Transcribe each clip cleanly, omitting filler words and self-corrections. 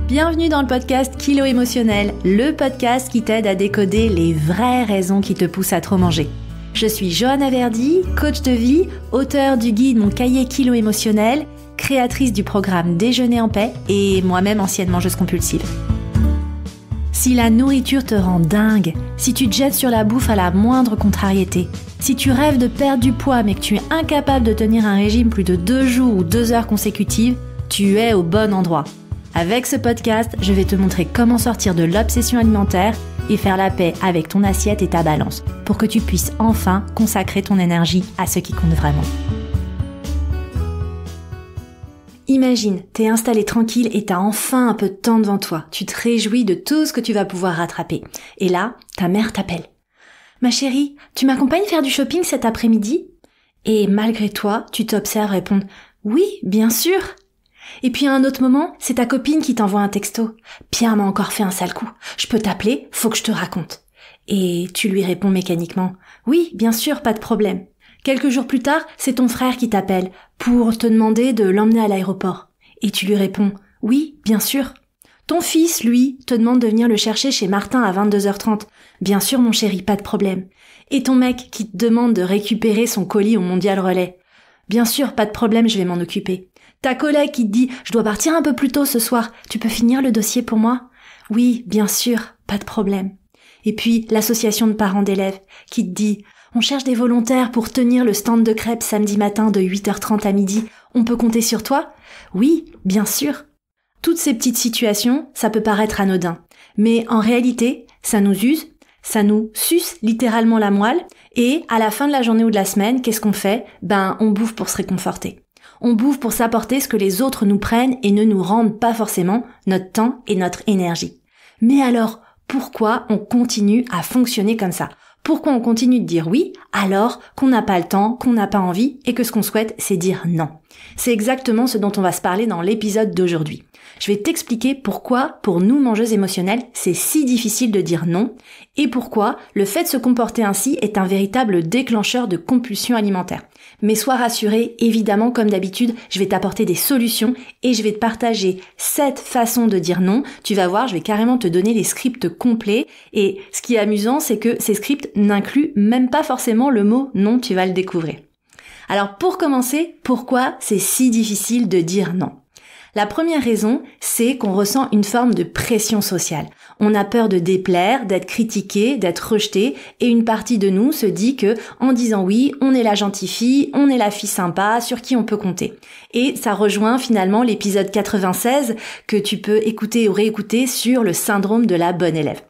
Bienvenue dans le podcast Kilo Émotionnel, le podcast qui t'aide à décoder les vraies raisons qui te poussent à trop manger. Je suis Johanna Verdi, coach de vie, auteure du guide Mon cahier Kilo Émotionnel, créatrice du programme Déjeuner en paix et moi-même ancienne mangeuse compulsive. Si la nourriture te rend dingue, si tu te jettes sur la bouffe à la moindre contrariété, si tu rêves de perdre du poids mais que tu es incapable de tenir un régime plus de 2 jours ou 2 heures consécutives, tu es au bon endroit. Avec ce podcast, je vais te montrer comment sortir de l'obsession alimentaire et faire la paix avec ton assiette et ta balance pour que tu puisses enfin consacrer ton énergie à ce qui compte vraiment. Imagine, t'es installé tranquille et t'as enfin un peu de temps devant toi. Tu te réjouis de tout ce que tu vas pouvoir rattraper. Et là, ta mère t'appelle. « Ma chérie, tu m'accompagnes faire du shopping cet après-midi ?» Et malgré toi, tu t'observes répondre « Oui, bien sûr !» Et puis à un autre moment, c'est ta copine qui t'envoie un texto. « Pierre m'a encore fait un sale coup. Je peux t'appeler, faut que je te raconte. » Et tu lui réponds mécaniquement « Oui, bien sûr, pas de problème. » Quelques jours plus tard, c'est ton frère qui t'appelle pour te demander de l'emmener à l'aéroport. Et tu lui réponds « Oui, bien sûr. » Ton fils, lui, te demande de venir le chercher chez Martin à 22h30. « Bien sûr, mon chéri, pas de problème. » Et ton mec qui te demande de récupérer son colis au Mondial Relais. « Bien sûr, pas de problème, je vais m'en occuper. » Ta collègue qui te dit « Je dois partir un peu plus tôt ce soir, tu peux finir le dossier pour moi ?» Oui, bien sûr, pas de problème. Et puis l'association de parents d'élèves qui te dit « On cherche des volontaires pour tenir le stand de crêpes samedi matin de 8h30 à midi, on peut compter sur toi ?» Oui, bien sûr. Toutes ces petites situations, ça peut paraître anodin, mais en réalité, ça nous use, ça nous suce littéralement la moelle, et à la fin de la journée ou de la semaine, qu'est-ce qu'on fait ? On bouffe pour se réconforter. On bouffe pour s'apporter ce que les autres nous prennent et ne nous rendent pas forcément, notre temps et notre énergie. Mais alors, pourquoi on continue à fonctionner comme ça ? Pourquoi on continue de dire oui alors qu'on n'a pas le temps, qu'on n'a pas envie et que ce qu'on souhaite, c'est dire non ? C'est exactement ce dont on va se parler dans l'épisode d'aujourd'hui. Je vais t'expliquer pourquoi, pour nous mangeuses émotionnelles, c'est si difficile de dire non et pourquoi le fait de se comporter ainsi est un véritable déclencheur de compulsion alimentaire. Mais sois rassuré, évidemment, comme d'habitude, je vais t'apporter des solutions et je vais te partager 7 façons de dire non. Tu vas voir, je vais carrément te donner les scripts complets et ce qui est amusant, c'est que ces scripts n'incluent même pas forcément le mot non, tu vas le découvrir. Alors pour commencer, pourquoi c'est si difficile de dire non ? La première raison, c'est qu'on ressent une forme de pression sociale. On a peur de déplaire, d'être critiqué, d'être rejeté, et une partie de nous se dit que, en disant oui, on est la gentille fille, on est la fille sympa, sur qui on peut compter. Et ça rejoint finalement l'épisode 96 que tu peux écouter ou réécouter sur le syndrome de la bonne élève.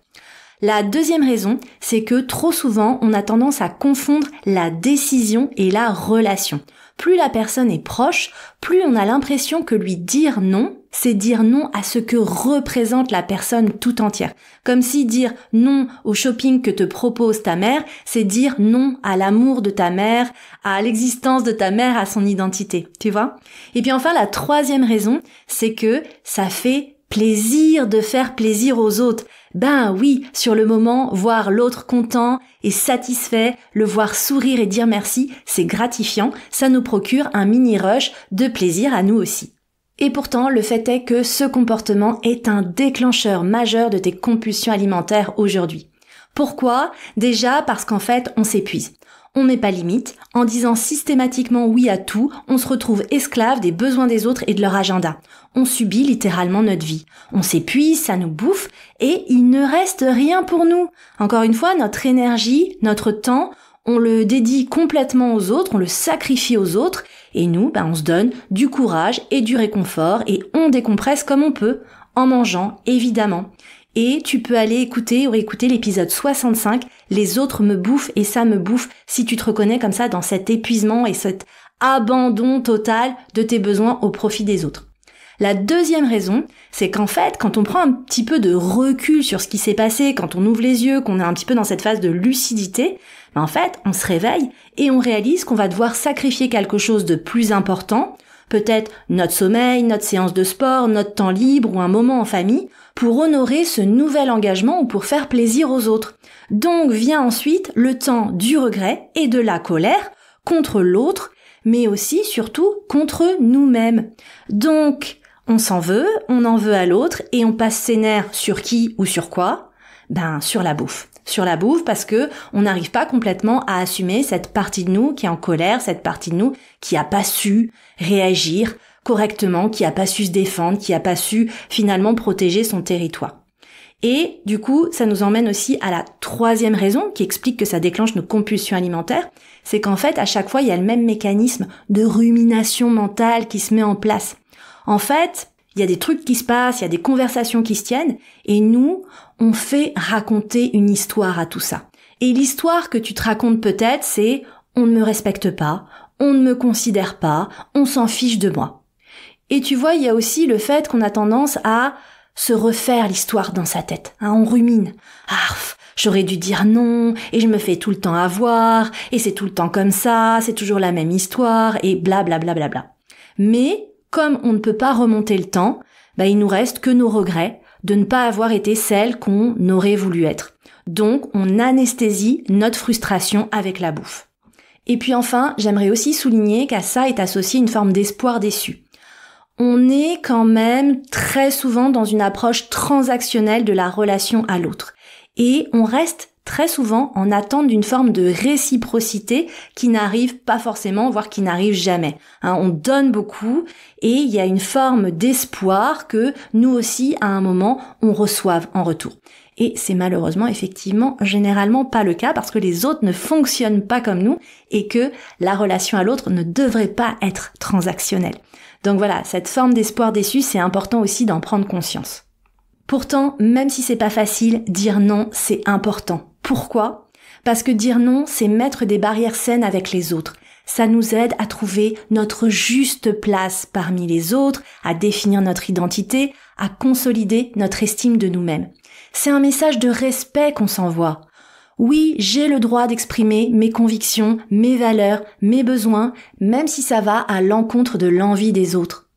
La deuxième raison, c'est que trop souvent, on a tendance à confondre la décision et la relation. Plus la personne est proche, plus on a l'impression que lui dire non, c'est dire non à ce que représente la personne tout entière. Comme si dire non au shopping que te propose ta mère, c'est dire non à l'amour de ta mère, à l'existence de ta mère, à son identité, tu vois ? Et puis enfin, la troisième raison, c'est que ça fait plaisir de faire plaisir aux autres. Ben oui, sur le moment, voir l'autre content et satisfait, le voir sourire et dire merci, c'est gratifiant, ça nous procure un mini rush de plaisir à nous aussi. Et pourtant, le fait est que ce comportement est un déclencheur majeur de tes compulsions alimentaires aujourd'hui. Pourquoi ? Déjà parce qu'en fait, on s'épuise. On met pas limite. En disant systématiquement oui à tout, on se retrouve esclave des besoins des autres et de leur agenda. On subit littéralement notre vie. On s'épuise, ça nous bouffe et il ne reste rien pour nous. Encore une fois, notre énergie, notre temps, on le dédie complètement aux autres, on le sacrifie aux autres et nous, on se donne du courage et du réconfort et on décompresse comme on peut, en mangeant évidemment. Et tu peux aller écouter ou réécouter l'épisode 65, les autres me bouffent et ça me bouffe, si tu te reconnais comme ça dans cet épuisement et cet abandon total de tes besoins au profit des autres. La deuxième raison, c'est qu'en fait, quand on prend un petit peu de recul sur ce qui s'est passé, quand on ouvre les yeux, qu'on est un petit peu dans cette phase de lucidité, en fait, on se réveille et on réalise qu'on va devoir sacrifier quelque chose de plus important, peut-être notre sommeil, notre séance de sport, notre temps libre ou un moment en famille, pour honorer ce nouvel engagement ou pour faire plaisir aux autres. Donc vient ensuite le temps du regret et de la colère contre l'autre, mais aussi surtout contre nous-mêmes. Donc On s'en veut, on en veut à l'autre et on passe ses nerfs sur qui ou sur quoi? Sur la bouffe. Sur la bouffe parce que on n'arrive pas complètement à assumer cette partie de nous qui est en colère, cette partie de nous qui a pas su réagir correctement, qui a pas su se défendre, qui a pas su finalement protéger son territoire. Et du coup, ça nous emmène aussi à la troisième raison qui explique que ça déclenche nos compulsions alimentaires, c'est qu'en fait, à chaque fois, il y a le même mécanisme de rumination mentale qui se met en place. En fait, il y a des trucs qui se passent, il y a des conversations qui se tiennent, et nous, on fait raconter une histoire à tout ça. Et l'histoire que tu te racontes peut-être, c'est « on ne me respecte pas, on ne me considère pas, on s'en fiche de moi ». Et tu vois, il y a aussi le fait qu'on a tendance à se refaire l'histoire dans sa tête. On rumine. J'aurais dû dire non, et je me fais tout le temps avoir, et c'est tout le temps comme ça, c'est toujours la même histoire, et blablabla. Mais comme on ne peut pas remonter le temps, il nous reste que nos regrets de ne pas avoir été celle qu'on aurait voulu être. Donc, on anesthésie notre frustration avec la bouffe. Et puis enfin, j'aimerais aussi souligner qu'à ça est associée une forme d'espoir déçu. On est quand même très souvent dans une approche transactionnelle de la relation à l'autre. Et on reste très souvent en attente d'une forme de réciprocité qui n'arrive pas forcément, voire qui n'arrive jamais. On donne beaucoup et il y a une forme d'espoir que nous aussi, à un moment, on reçoive en retour. Et c'est malheureusement, effectivement, généralement pas le cas parce que les autres ne fonctionnent pas comme nous et que la relation à l'autre ne devrait pas être transactionnelle. Donc voilà, cette forme d'espoir déçu, c'est important aussi d'en prendre conscience. Pourtant, même si c'est pas facile, dire non, c'est important. Pourquoi? Parce que dire non, c'est mettre des barrières saines avec les autres. Ça nous aide à trouver notre juste place parmi les autres, à définir notre identité, à consolider notre estime de nous-mêmes. C'est un message de respect qu'on s'envoie. Oui, j'ai le droit d'exprimer mes convictions, mes valeurs, mes besoins, même si ça va à l'encontre de l'envie des autres.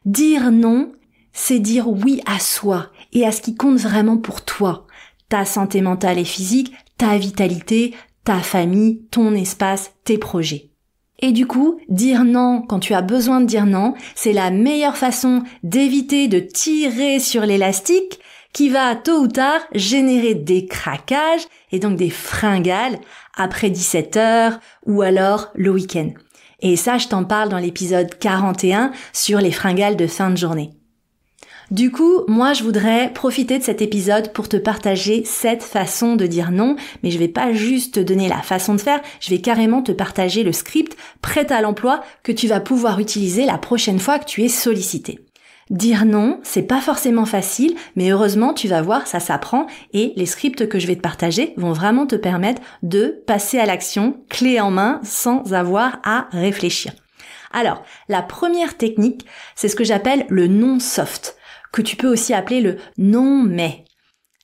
Dire non, c'est dire oui à soi et à ce qui compte vraiment pour toi. Ta santé mentale et physique, ta vitalité, ta famille, ton espace, tes projets. Et du coup, dire non quand tu as besoin de dire non, c'est la meilleure façon d'éviter de tirer sur l'élastique qui va tôt ou tard générer des craquages et donc des fringales après 17h ou alors le week-end. Et ça, je t'en parle dans l'épisode 41 sur les fringales de fin de journée. Du coup, moi, je voudrais profiter de cet épisode pour te partager cette façon de dire non, mais je vais pas juste te donner la façon de faire, je vais carrément te partager le script prêt à l'emploi que tu vas pouvoir utiliser la prochaine fois que tu es sollicité. Dire non, c'est pas forcément facile, mais heureusement, tu vas voir, ça s'apprend et les scripts que je vais te partager vont vraiment te permettre de passer à l'action clé en main sans avoir à réfléchir. Alors, la première technique, c'est ce que j'appelle le non soft, que tu peux aussi appeler le non mais.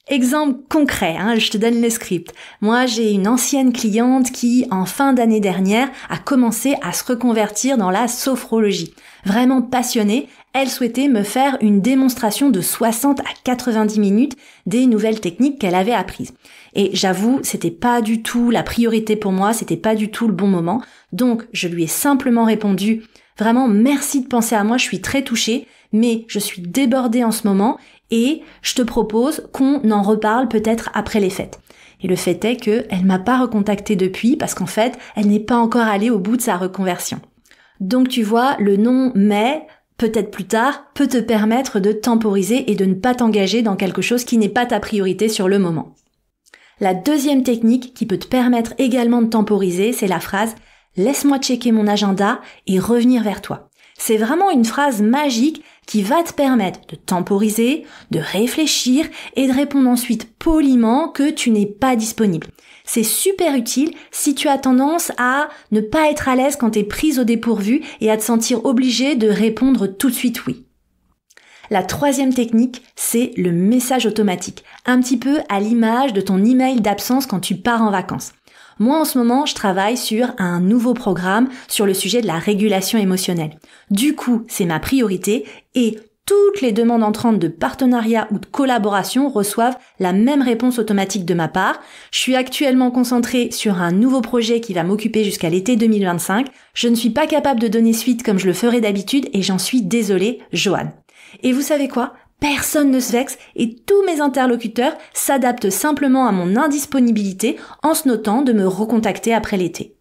Exemple concret, je te donne le script. Moi, j'ai une ancienne cliente qui, en fin d'année dernière, a commencé à se reconvertir dans la sophrologie. Vraiment passionnée, elle souhaitait me faire une démonstration de 60 à 90 minutes des nouvelles techniques qu'elle avait apprises. Et j'avoue, c'était pas du tout la priorité pour moi, c'était pas du tout le bon moment. Donc, je lui ai simplement répondu, vraiment merci de penser à moi, je suis très touchée, mais je suis débordée en ce moment et je te propose qu'on en reparle peut-être après les fêtes. Et le fait est qu'elle m'a pas recontactée depuis parce qu'en fait, elle n'est pas encore allée au bout de sa reconversion. Donc tu vois, le non mais, peut-être plus tard, peut te permettre de temporiser et de ne pas t'engager dans quelque chose qui n'est pas ta priorité sur le moment. La deuxième technique qui peut te permettre également de temporiser, c'est la phrase « Laisse-moi checker mon agenda et revenir vers toi ». C'est vraiment une phrase magique qui va te permettre de temporiser, de réfléchir et de répondre ensuite poliment que tu n'es pas disponible. C'est super utile si tu as tendance à ne pas être à l'aise quand tu es prise au dépourvu et à te sentir obligée de répondre tout de suite oui. La troisième technique, c'est le message automatique, un petit peu à l'image de ton email d'absence quand tu pars en vacances. Moi, en ce moment, je travaille sur un nouveau programme sur le sujet de la régulation émotionnelle. Du coup, c'est ma priorité et toutes les demandes entrantes de partenariat ou de collaboration reçoivent la même réponse automatique de ma part. Je suis actuellement concentrée sur un nouveau projet qui va m'occuper jusqu'à l'été 2025. Je ne suis pas capable de donner suite comme je le ferais d'habitude et j'en suis désolée, Joanne. Et vous savez quoi ? Personne ne se vexe et tous mes interlocuteurs s'adaptent simplement à mon indisponibilité en se notant de me recontacter après l'été.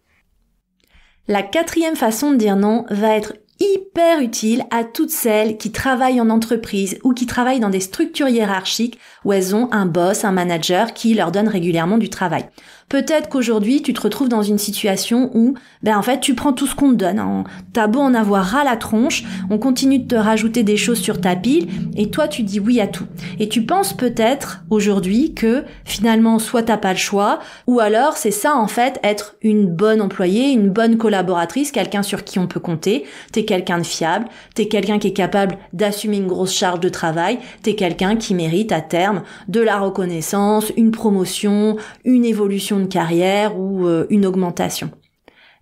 La 4e façon de dire non va être hyper utile à toutes celles qui travaillent en entreprise ou qui travaillent dans des structures hiérarchiques où elles ont un boss, un manager qui leur donne régulièrement du travail. Peut-être qu'aujourd'hui, tu te retrouves dans une situation où, en fait, tu prends tout ce qu'on te donne. T'as beau en avoir ras la tronche, on continue de te rajouter des choses sur ta pile et toi, tu dis oui à tout. Et tu penses peut-être aujourd'hui que finalement, soit t'as pas le choix ou alors c'est ça en fait, être une bonne employée, une bonne collaboratrice, quelqu'un sur qui on peut compter. T'es quelqu'un de fiable, t'es quelqu'un qui est capable d'assumer une grosse charge de travail, t'es quelqu'un qui mérite à terme de la reconnaissance, une promotion, une évolution de carrière ou une augmentation.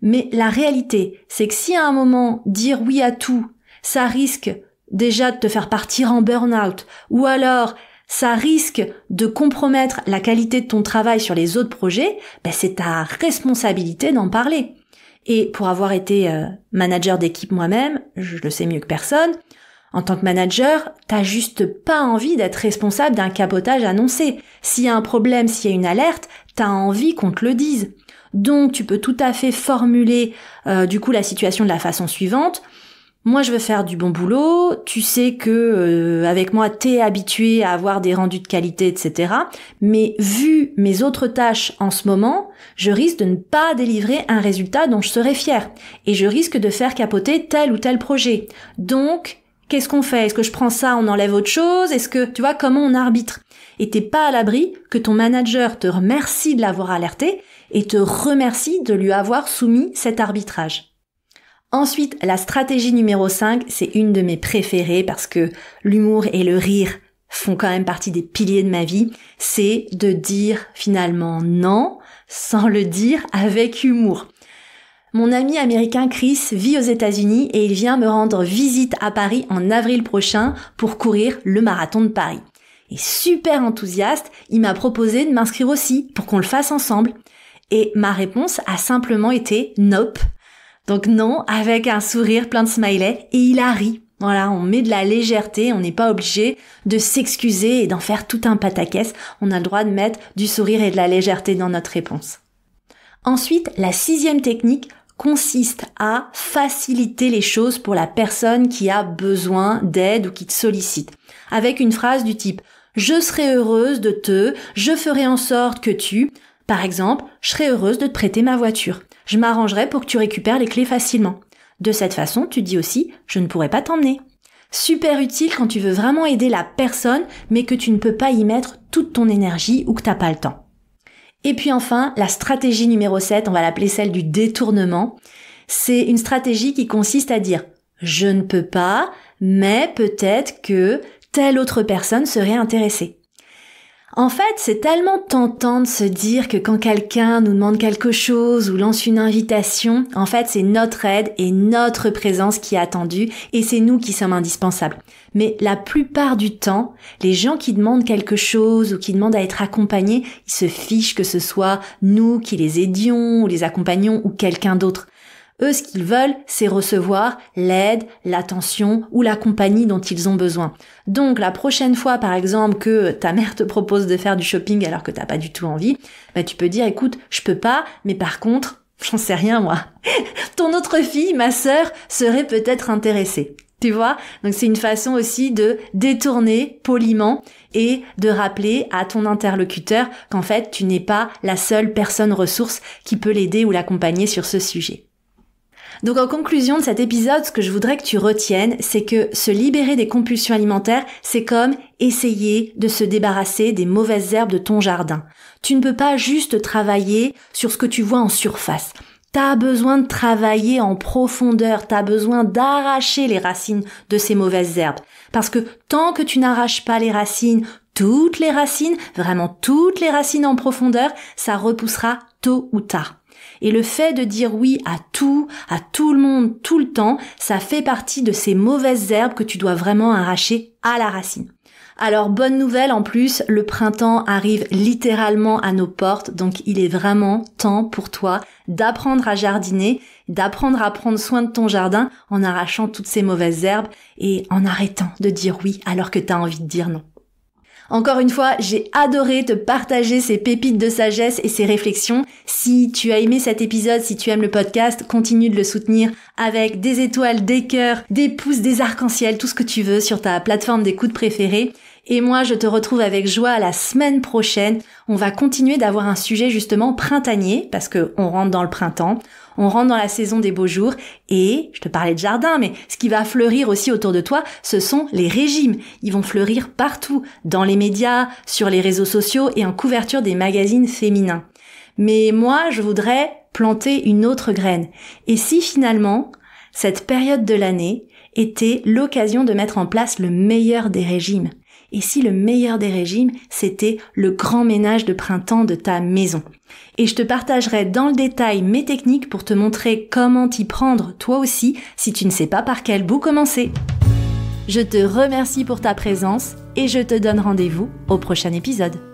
Mais la réalité, c'est que si à un moment, dire oui à tout, ça risque déjà de te faire partir en burn-out, ou alors ça risque de compromettre la qualité de ton travail sur les autres projets, c'est ta responsabilité d'en parler. Et pour avoir été manager d'équipe moi-même, je le sais mieux que personne, en tant que manager, t'as juste pas envie d'être responsable d'un capotage annoncé. S'il y a un problème, s'il y a une alerte, t'as envie qu'on te le dise. Donc tu peux tout à fait formuler la situation de la façon suivante. Moi, je veux faire du bon boulot. Tu sais que avec moi, t'es habitué à avoir des rendus de qualité, etc. Mais vu mes autres tâches en ce moment, je risque de ne pas délivrer un résultat dont je serais fière. Et je risque de faire capoter tel ou tel projet. Donc, qu'est-ce qu'on fait ? Est-ce que je prends ça, on enlève autre chose ? Est-ce que, tu vois, comment on arbitre ? Et t'es pas à l'abri que ton manager te remercie de l'avoir alerté et te remercie de lui avoir soumis cet arbitrage. Ensuite, la stratégie numéro 5, c'est une de mes préférées parce que l'humour et le rire font quand même partie des piliers de ma vie, c'est de dire finalement non sans le dire avec humour. Mon ami américain Chris vit aux États-Unis et il vient me rendre visite à Paris en avril prochain pour courir le marathon de Paris. Et super enthousiaste, il m'a proposé de m'inscrire aussi pour qu'on le fasse ensemble. Et ma réponse a simplement été nope. Donc non, avec un sourire plein de smileys, et il a ri. Voilà, on met de la légèreté, on n'est pas obligé de s'excuser et d'en faire tout un pataquès. On a le droit de mettre du sourire et de la légèreté dans notre réponse. Ensuite, la 6e technique consiste à faciliter les choses pour la personne qui a besoin d'aide ou qui te sollicite. Avec une phrase du type « Je serai heureuse de te, je ferai en sorte que tu… » Par exemple, « Je serai heureuse de te prêter ma voiture. Je m'arrangerai pour que tu récupères les clés facilement. » De cette façon, tu dis aussi « Je ne pourrai pas t'emmener. » Super utile quand tu veux vraiment aider la personne, mais que tu ne peux pas y mettre toute ton énergie ou que t'as pas le temps. Et puis enfin, la stratégie numéro 7, on va l'appeler celle du détournement. C'est une stratégie qui consiste à dire « Je ne peux pas, mais peut-être que telle autre personne serait intéressée. » En fait, c'est tellement tentant de se dire que quand quelqu'un nous demande quelque chose ou lance une invitation, en fait, c'est notre aide et notre présence qui est attendue et c'est nous qui sommes indispensables. Mais la plupart du temps, les gens qui demandent quelque chose ou qui demandent à être accompagnés, ils se fichent que ce soit nous qui les aidions ou les accompagnons ou quelqu'un d'autre. Eux, ce qu'ils veulent, c'est recevoir l'aide, l'attention ou la compagnie dont ils ont besoin. Donc, la prochaine fois, par exemple, que ta mère te propose de faire du shopping alors que t'as pas du tout envie, tu peux dire, écoute, je peux pas, mais par contre, j'en sais rien, moi. Ton autre fille, ma sœur, serait peut-être intéressée. Tu vois? Donc, c'est une façon aussi de détourner poliment et de rappeler à ton interlocuteur qu'en fait, tu n'es pas la seule personne ressource qui peut l'aider ou l'accompagner sur ce sujet. Donc en conclusion de cet épisode, ce que je voudrais que tu retiennes, c'est que se libérer des compulsions alimentaires, c'est comme essayer de se débarrasser des mauvaises herbes de ton jardin. Tu ne peux pas juste travailler sur ce que tu vois en surface. T'as besoin de travailler en profondeur, t'as besoin d'arracher les racines de ces mauvaises herbes. Parce que tant que tu n'arraches pas les racines, toutes les racines, vraiment toutes les racines en profondeur, ça repoussera tôt ou tard. Et le fait de dire oui à tout le monde, tout le temps, ça fait partie de ces mauvaises herbes que tu dois vraiment arracher à la racine. Alors bonne nouvelle en plus, le printemps arrive littéralement à nos portes, donc il est vraiment temps pour toi d'apprendre à jardiner, d'apprendre à prendre soin de ton jardin en arrachant toutes ces mauvaises herbes et en arrêtant de dire oui alors que t'as envie de dire non. Encore une fois, j'ai adoré te partager ces pépites de sagesse et ces réflexions. Si tu as aimé cet épisode, si tu aimes le podcast, continue de le soutenir avec des étoiles, des cœurs, des pouces, des arcs-en-ciel, tout ce que tu veux sur ta plateforme d'écoute préférée. Et moi, je te retrouve avec joie la semaine prochaine. On va continuer d'avoir un sujet justement printanier parce que on rentre dans le printemps. On rentre dans la saison des beaux jours et, je te parlais de jardin, mais ce qui va fleurir aussi autour de toi, ce sont les régimes. Ils vont fleurir partout, dans les médias, sur les réseaux sociaux et en couverture des magazines féminins. Mais moi, je voudrais planter une autre graine. Et si finalement, cette période de l'année était l'occasion de mettre en place le meilleur des régimes? Et si le meilleur des régimes, c'était le grand ménage de printemps de ta maison? Et je te partagerai dans le détail mes techniques pour te montrer comment t'y prendre toi aussi si tu ne sais pas par quel bout commencer. Je te remercie pour ta présence et je te donne rendez-vous au prochain épisode.